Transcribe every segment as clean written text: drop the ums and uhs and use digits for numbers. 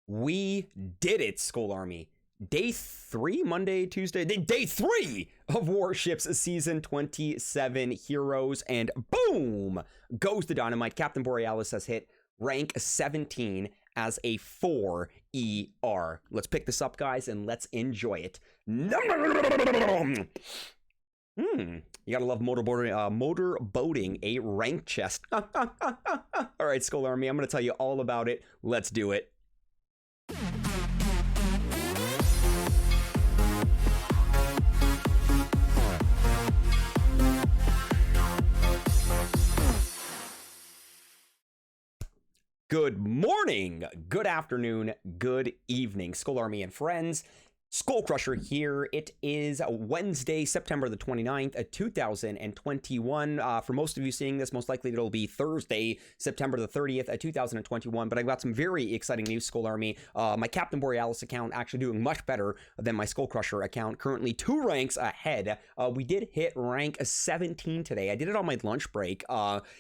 We did it, Skull Army. Day 3, Monday, Tuesday, day 3 of Warships Season 27 Heroes, and boom! Goes the dynamite. Captain Borealis has hit rank 17 as a 4 ER. Let's pick this up, guys, and let's enjoy it. You gotta love motor boating, a rank chest. Alright, Skull Army, I'm gonna tell you all about it. Let's do it. Good morning, good afternoon, good evening, Skull Army and friends. SkullCrusher here. It is Wednesday, September the 29th, 2021. For most of you seeing this, most likely it'll be Thursday, September the 30th, 2021. But I've got some very exciting news, Skull Army. My Captain Borealis account actually doing much better than my SkullCrusher account. Currently 2 ranks ahead. We did hit rank 17 today. I did it on my lunch break.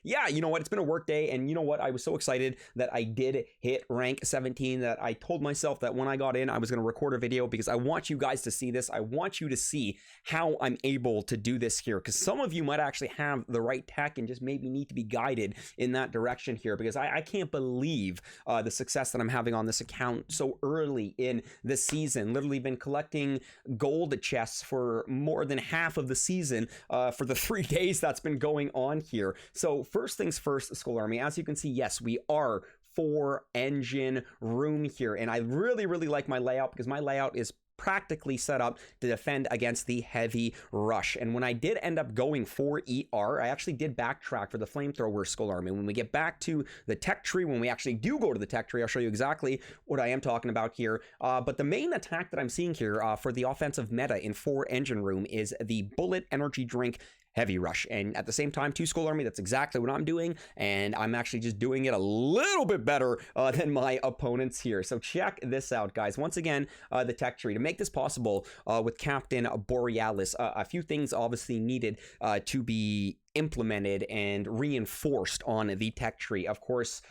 Yeah, you know what? It's been a work day, and you know what? I was so excited that I did hit rank 17 that I told myself that when I got in, I was going to record a video because I want you guys to see this. I want you to see how I'm able to do this here, because some of you might actually have the right tech and just maybe need to be guided in that direction here, because I can't believe the success that I'm having on this account so early in the season. Literally been collecting gold chests for more than half of the season for the 3 days that's been going on here. So first things first, Skull Army, as you can see, yes, we are 4 engine room here, and I really like my layout, because my layout is practically set up to defend against the heavy rush. And when I did end up going for ER, I actually did backtrack for the Flamethrower, Skull Army. When we get back to the tech tree, when we actually do go to the tech tree, I'll show you exactly what I am talking about here. But the main attack that I'm seeing here for the offensive meta in 4 engine room is the Bullit energy drink Heavy Rush. And at the same time, too, Skull Army, that's exactly what I'm doing, and I'm actually just doing it a little bit better than my opponents here. So check this out, guys. Once again, the tech tree. To make this possible with Captain Borealis, a few things obviously needed to be implemented and reinforced on the tech tree. Of course,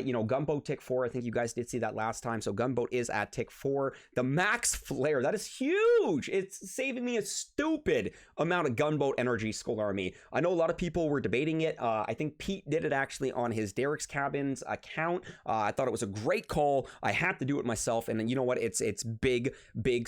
you know, Gunboat tick 4, I think you guys did see that last time. So Gunboat is at tick 4. The max flare, that is huge. It's saving me a stupid amount of Gunboat energy, Skull Army. I know a lot of people were debating it. I think Pete did it actually on his Derek's Cabins account. I thought it was a great call. I had to do it myself, and you know what? It's big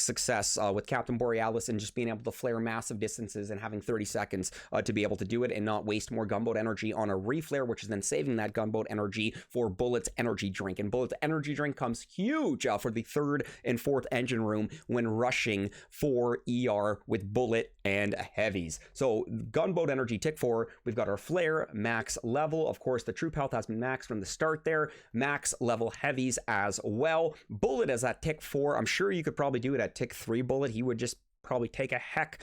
success with Captain Borealis and just being able to flare massive distances and having 30 seconds to be able to do it and not waste more Gunboat energy on a reflare, which is then saving that Gunboat energy for Bullit's energy drink. And Bullit's energy drink comes huge for the 3rd and 4th engine room when rushing for ER with Bullit and Heavies. So Gunboat energy tick 4, we've got our flare max level. Of course, the troop health has been maxed from the start there. Max level Heavies as well. Bullit is at tick 4. I'm sure you could probably do it at tick 3 Bullit. He would just probably take a heck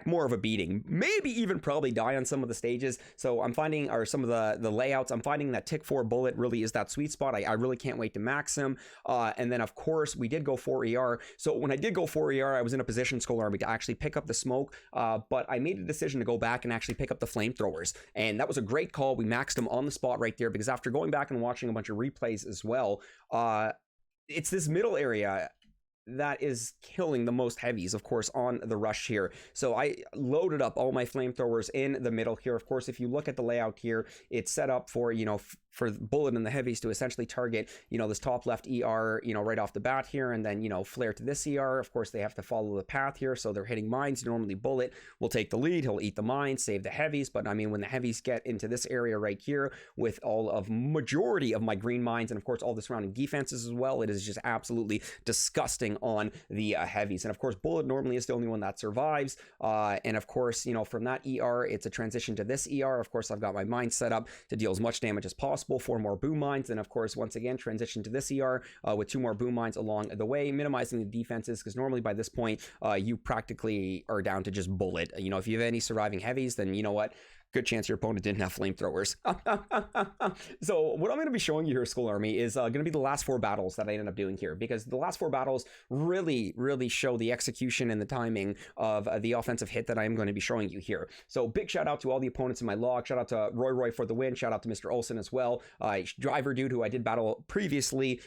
more of a beating, maybe even probably die on some of the stages. So I'm finding, or some of the layouts, I'm finding that tick 4 Bullit really is that sweet spot. I really can't wait to max him. And then of course we did go for ER. So when I did go for ER, I was in a position, Skull Army, to actually pick up the smoke, but I made a decision to go back and actually pick up the flamethrowers, and that was a great call. We maxed them on the spot right there, because after going back and watching a bunch of replays as well, it's this middle area that is killing the most heavies, of course, on the rush here. So I loaded up all my flamethrowers in the middle here. Of course, if you look at the layout here, it's set up for, you know, for Bullit and the Heavies to essentially target, you know, this top left ER, you know, right off the bat here, and then, you know, flare to this ER. Of course, they have to follow the path here, so they're hitting mines. Normally Bullit will take the lead, he'll eat the mines, save the Heavies, but I mean, when the Heavies get into this area right here with all of majority of my green mines, and of course all the surrounding defenses as well, it is just absolutely disgusting on the Heavies. And of course, Bullit normally is the only one that survives, and of course, you know, from that ER, it's a transition to this ER. Of course, I've got my mines set up to deal as much damage as possible. 4 more boom mines, and of course, once again, transition to this ER with 2 more boom mines along the way, minimizing the defenses, because normally by this point, you practically are down to just Bullit. You know, if you have any surviving Heavies, then you know what? Good chance your opponent didn't have flamethrowers. So what I'm going to be showing you here, Skull Army, is going to be the last 4 battles that I ended up doing here, because the last 4 battles really show the execution and the timing of the offensive hit that I am going to be showing you here. So big shout out to all the opponents in my log. Shout out to Roy for the win. Shout out to Mr. Olsen as well. Driver Dude, who I did battle previously,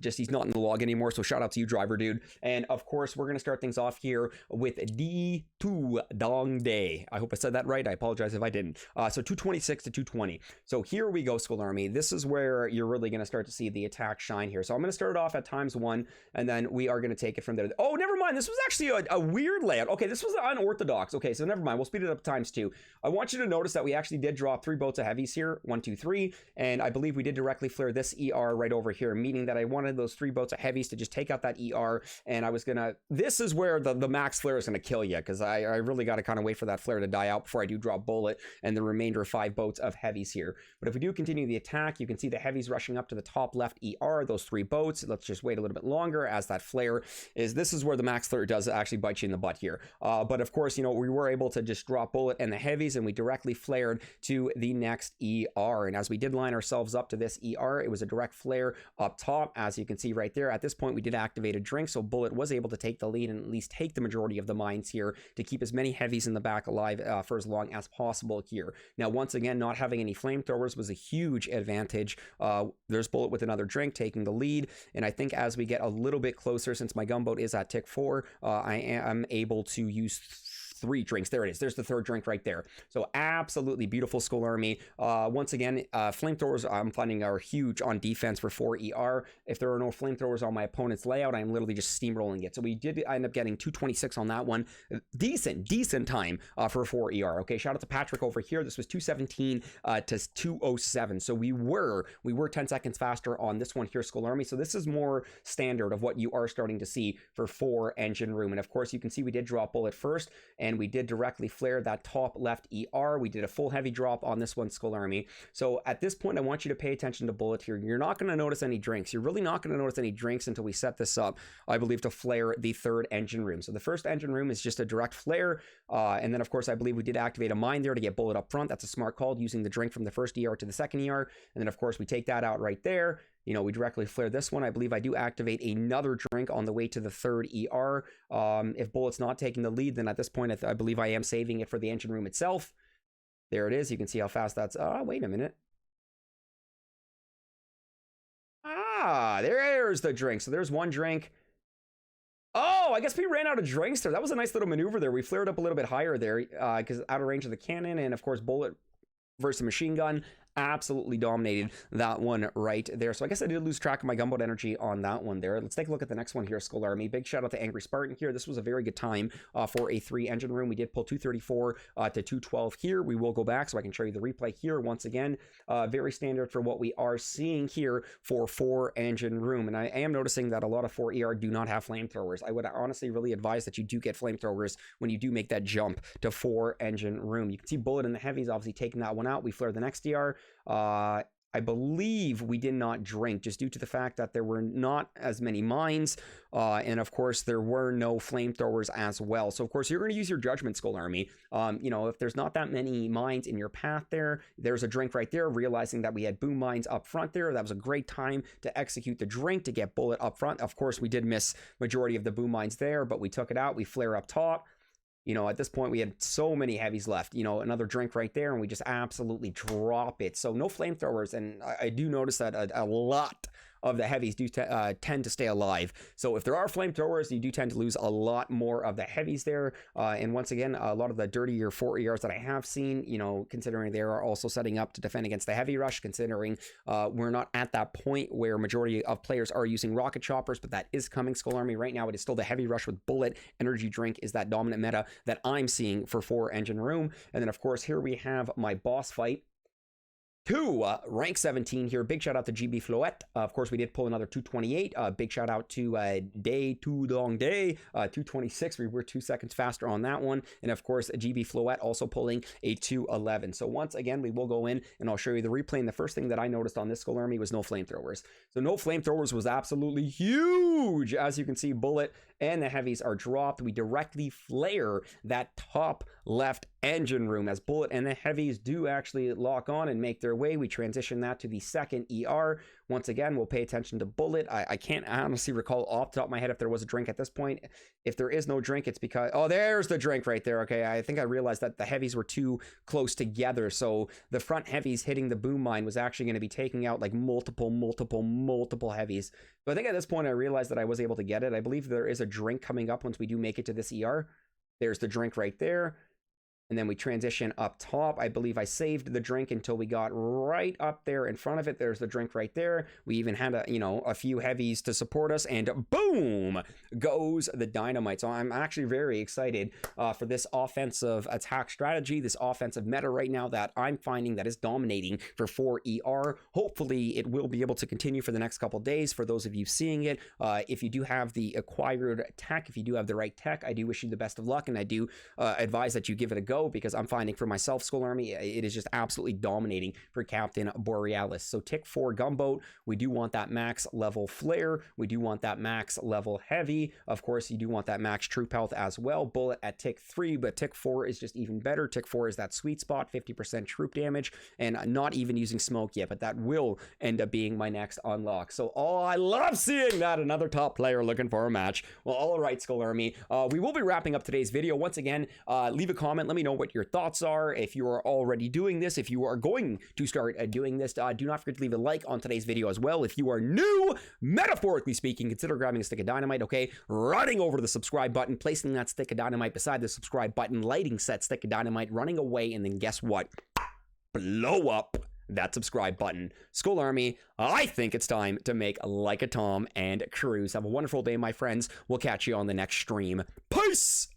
just he's not in the log anymore, so shout out to you, Driver Dude. And of course, we're going to start things off here with D2 Dong Day. I hope I said that right. I apologize if I didn't. So 226 to 220. So here we go, Skull Army. This is where you're really going to start to see the attack shine here. So I'm going to start it off at ×1, and then we are going to take it from there. Oh, never mind. This was actually a weird layout. Okay, this was unorthodox. Okay, so never mind. We'll speed it up to ×2. I want you to notice that we actually did drop 3 boats of heavies here. 1, 2, 3. And I believe we did directly flare this ER right over here, meaning that I wanted those 3 boats of heavies to just take out that ER, and I was going to... This is where the max flare is going to kill you, because I really got to kind of wait for that flare to die out before I do drop Bullit and the remainder of 5 boats of heavies here. But if we do continue the attack, you can see the heavies rushing up to the top left ER, those 3 boats. Let's just wait a little bit longer as that flare is... This is where the max flare does actually bite you in the butt here. But of course, you know, we were able to just drop Bullit and the heavies, and we directly flared to the next ER. And as we did line ourselves up to this ER, it was a direct flare up top, as you can see right there. At this point, we did activate a drink, so Bullit was able to take the lead and at least take the majority of the mines here to keep as many heavies in the back alive for as long as possible here. Now, once again, not having any flamethrowers was a huge advantage. There's Bullit with another drink taking the lead, and I think as we get a little bit closer, since my gunboat is at tick 4, I am able to use 3 drinks. There it is. There's the 3rd drink right there. So absolutely beautiful, Skull Army. Once again, flamethrowers I'm finding are huge on defense for 4 ER. If there are no flamethrowers on my opponent's layout, I'm literally just steamrolling it. So we did end up getting 226 on that one. Decent time for 4 ER. Okay, shout out to Patrick over here. This was 217 to 207. So we were 10 seconds faster on this one here, Skull Army. So this is more standard of what you are starting to see for 4 engine room. And of course, you can see we did drop Bullit first, and we did directly flare that top left ER. We did a full heavy drop on this one, Skull Army. So at this point, I want you to pay attention to Bullit here. You're not going to notice any drinks. You're really not going to notice any drinks until we set this up, I believe, to flare the 3rd engine room. So the 1st engine room is just a direct flare. And then, of course, I believe we did activate a mine there to get Bullit up front. That's a smart call, using the drink from the 1st ER to the 2nd ER. And then, of course, we take that out right there. You know, we directly flare this one. I believe I do activate another drink on the way to the 3rd ER. If Bullit's not taking the lead, then at this point, I believe I am saving it for the engine room itself. There it is. You can see how fast that's... wait a minute. There's the drink. So there's 1 drink. Oh, I guess we ran out of drinks there. That was a nice little maneuver there. We flared up a little bit higher there because out of range of the cannon, and of course, Bullit versus machine gun absolutely dominated that one right there. So I guess I did lose track of my gunboat energy on that one there. Let's take a look at the next one here, Skull Army. Big shout out to Angry Spartan here. This was a very good time for a 3 engine room. We did pull 234 to 212 here. We will go back so I can show you the replay here once again. Very standard for what we are seeing here for 4 engine room. And I am noticing that a lot of 4 ER do not have flamethrowers. I would honestly really advise that you do get flamethrowers when you do make that jump to 4 engine room. You can see Bullit and the heavies obviously taking that one out. We flare the next ER. I believe we did not drink just due to the fact that there were not as many mines, and of course there were no flamethrowers as well. So of course you're going to use your judgment, Skull Army. You know, if there's not that many mines in your path there's a drink right there, realizing that we had boom mines up front there. That was a great time to execute the drink to get Bullit up front. Of course we did miss majority of the boom mines there, but we took it out. We flare up top. You know, at this point, we had so many heavies left. You know, another drink right there, and we just absolutely drop it. So no flamethrowers, and I do notice that a lot of the heavies do tend to stay alive. So if there are flamethrowers, you do tend to lose a lot more of the heavies there. And once again, a lot of the dirtier 4 ERs that I have seen, you know, considering they are also setting up to defend against the heavy rush, considering we're not at that point where majority of players are using rocket choppers, but that is coming, Skull Army. Right now, it is still the heavy rush with Bullit. Energy drink is that dominant meta that I'm seeing for 4 engine room. And then, of course, here we have my boss fight. Rank 17 here. Big shout out to GB Floette. Of course, we did pull another 228. Big shout out to Day 2 Long Day, 226. We were 2 seconds faster on that one. And of course, GB Floette also pulling a 211. So once again, we will go in and I'll show you the replay. And the first thing that I noticed on this Skull Army was no flamethrowers. So no flamethrowers was absolutely huge. As you can see, Bullit and the heavies are dropped, we directly flare that top left engine room as Bullit and the heavies do actually lock on and make their way. We transition that to the second ER. Once again, we'll pay attention to Bullit. I can't honestly recall off the top of my head if there was a drink at this point. If there is no drink, it's because, oh, there's the drink right there. Okay, I think I realized that the heavies were too close together. So the front heavies hitting the boom mine was actually going to be taking out like multiple heavies. So I think at this point I realized that I was able to get it. I believe there is a drink coming up once we do make it to this ER. There's the drink right there. And then we transition up top. I believe I saved the drink until we got right up there in front of it. There's the drink right there. We even had a few heavies to support us, and boom goes the dynamite. So I'm actually very excited for this offensive attack strategy, this offensive meta right now that I'm finding that is dominating for 4 ER. Hopefully it will be able to continue for the next couple days. For those of you seeing it, if you do have the acquired tech, if you do have the right tech, I do wish you the best of luck, and I do advise that you give it a go, because I'm finding for myself, Skull Army, it is just absolutely dominating for Captain Borealis. So tick 4 Gunboat, we do want that max level flare, we do want that max level heavy, of course you do want that max troop health as well. Bullit at tick 3, but tick 4 is just even better. Tick 4 is that sweet spot, 50% troop damage, and not even using smoke yet, but that will end up being my next unlock. So I love seeing that, another top player looking for a match. Well, all right, Skull Army, we will be wrapping up today's video. Once again, leave a comment, let me know what your thoughts are. If you are already doing this, if you are going to start doing this, do not forget to leave a like on today's video as well. If you are new, metaphorically speaking, consider grabbing a stick of dynamite, okay? Running over to the subscribe button, placing that stick of dynamite beside the subscribe button, lighting said stick of dynamite, running away, and then guess what? Blow up that subscribe button. Skull Army, I think it's time to make like a Tom and cruise. Have a wonderful day, my friends. We'll catch you on the next stream. Peace!